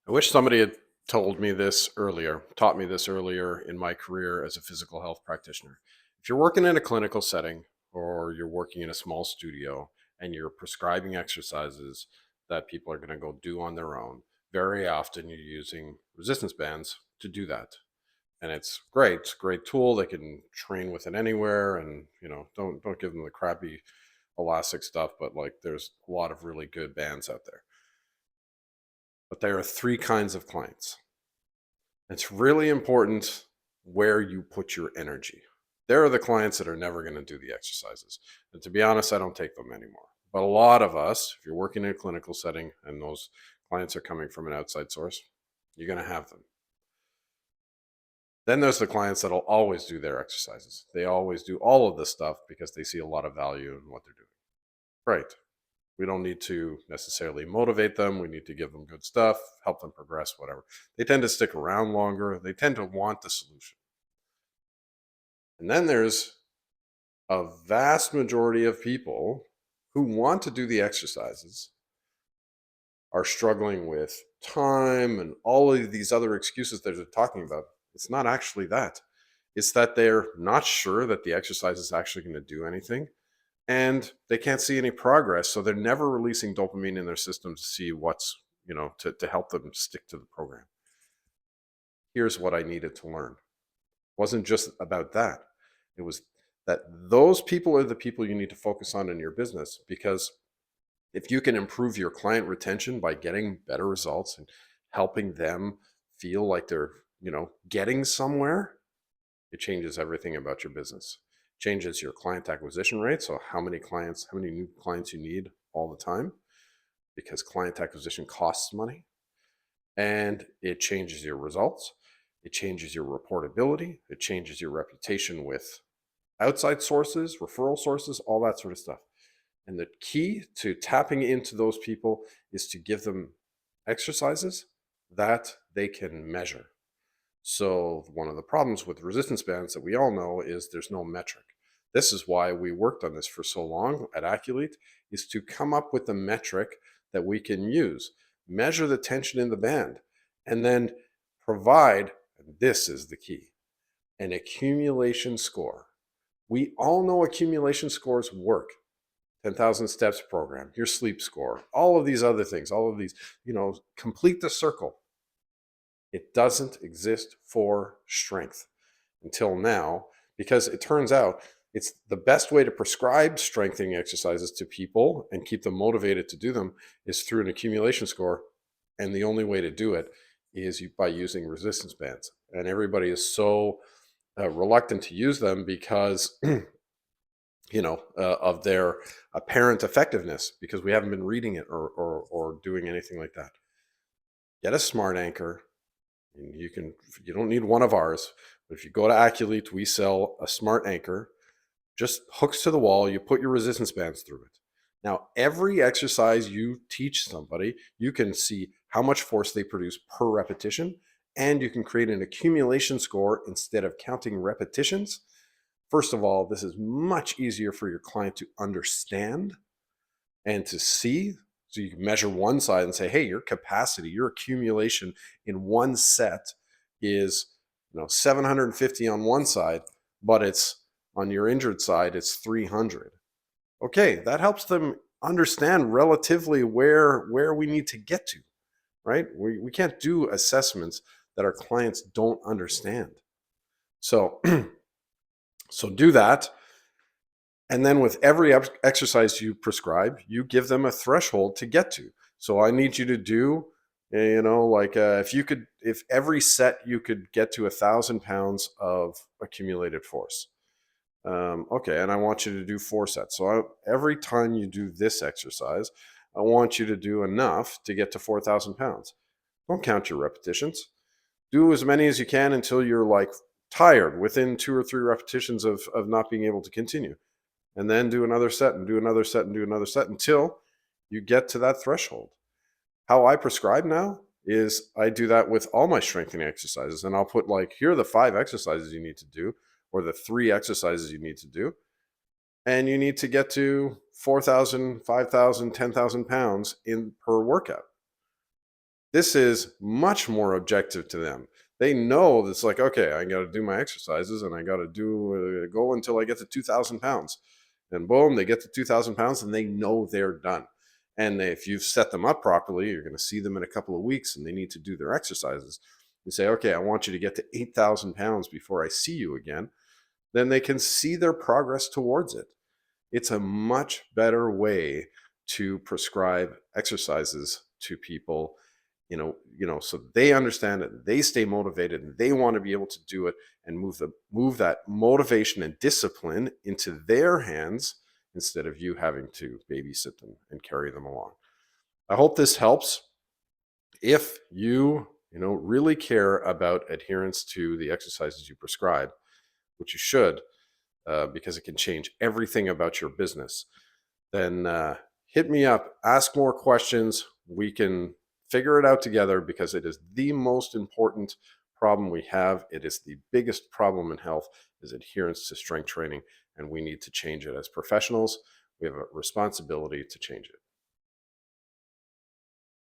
I wish somebody had taught me this earlier in my career as a physical health practitioner. If you're working in a clinical setting or you're working in a small studio and you're prescribing exercises that people are going to go do on their own, very often you're using resistance bands to do that. And it's great. It's a great tool. They can train with it anywhere, and don't give them the crappy elastic stuff, but like there's a lot of really good bands out there. But there are three kinds of clients. It's really important where you put your energy. There are the clients that are never going to do the exercises. And to be honest, I don't take them anymore. But a lot of us, if you're working in a clinical setting and those clients are coming from an outside source, you're going to have them. Then there's the clients that'll always do their exercises. They always do all of this stuff because they see a lot of value in what they're doing. Right. We don't need to necessarily motivate them. We need to give them good stuff, help them progress, whatever. They tend to stick around longer. They tend to want the solution. And then there's a vast majority of people who want to do the exercises, are struggling with time and all of these other excuses that they're talking about. It's not actually that. It's that they're not sure that the exercise is actually going to do anything, and they can't see any progress. So they're never releasing dopamine in their system to see what's, to help them stick to the program. Here's what I needed to learn. It wasn't just about that. It was that those people are the people you need to focus on in your business, because if you can improve your client retention by getting better results and helping them feel like they're, getting somewhere, it changes everything about your business. Changes your client acquisition rate. So how many new clients you need all the time, because client acquisition costs money. And it changes your results. It changes your reportability. It changes your reputation with outside sources, referral sources, all that sort of stuff. And the key to tapping into those people is to give them exercises that they can measure. So one of the problems with resistance bands that we all know is there's no metric. This is why we worked on this for so long at Aculete, is to come up with a metric that we can use, measure the tension in the band, and then provide, and this is the key, an accumulation score. We all know accumulation scores work. 10,000 steps program, your sleep score, all of these other things, all of these, complete the circle. It doesn't exist for strength until now, because it turns out it's the best way to prescribe strengthening exercises to people and keep them motivated to do them is through an accumulation score. And the only way to do it is by using resistance bands. And everybody is so reluctant to use them because of their apparent effectiveness, because we haven't been reading it or doing anything like that. Get a smart anchor. And you don't need one of ours, but if you go to Aculete, we sell a smart anchor, just hooks to the wall. You put your resistance bands through it. Now, every exercise you teach somebody, you can see how much force they produce per repetition, and you can create an accumulation score instead of counting repetitions. First of all, this is much easier for your client to understand and to see. So you can measure one side and say, hey, your capacity, your accumulation in one set is 750 on one side, but it's on your injured side, it's 300. Okay, that helps them understand relatively where we need to get to, right? We can't do assessments that our clients don't understand. So so do that. And then with every exercise you prescribe, you give them a threshold to get to. So I need you to do, if every set you could get to 1,000 pounds of accumulated force. Okay, and I want you to do 4 sets. So every time you do this exercise, I want you to do enough to get to 4,000 pounds. Don't count your repetitions. Do as many as you can until you're like tired within 2 or 3 repetitions of not being able to continue. And then do another set and do another set and do another set until you get to that threshold. How I prescribe now is I do that with all my strengthening exercises, and I'll put like, here are the 5 exercises you need to do, or the 3 exercises you need to do. And you need to get to 4,000, 5,000, 10,000 pounds in per workout. This is much more objective to them. They know that's like, okay, I got to do my exercises and I got to do go until I get to 2,000 pounds. And boom, they get to 2,000 pounds and they know they're done. And if you've set them up properly, you're going to see them in a couple of weeks and they need to do their exercises. You say, okay, I want you to get to 8,000 pounds before I see you again. Then they can see their progress towards it. It's a much better way to prescribe exercises to people, so they understand it, they stay motivated, and they want to be able to do it and move that motivation and discipline into their hands instead of you having to babysit them and carry them along. I hope this helps. If you really care about adherence to the exercises you prescribe, which you should, because it can change everything about your business, then hit me up, ask more questions. We can figure it out together because it is the most important problem we have. It is the biggest problem in health is adherence to strength training, and we need to change it as professionals. We have a responsibility to change it.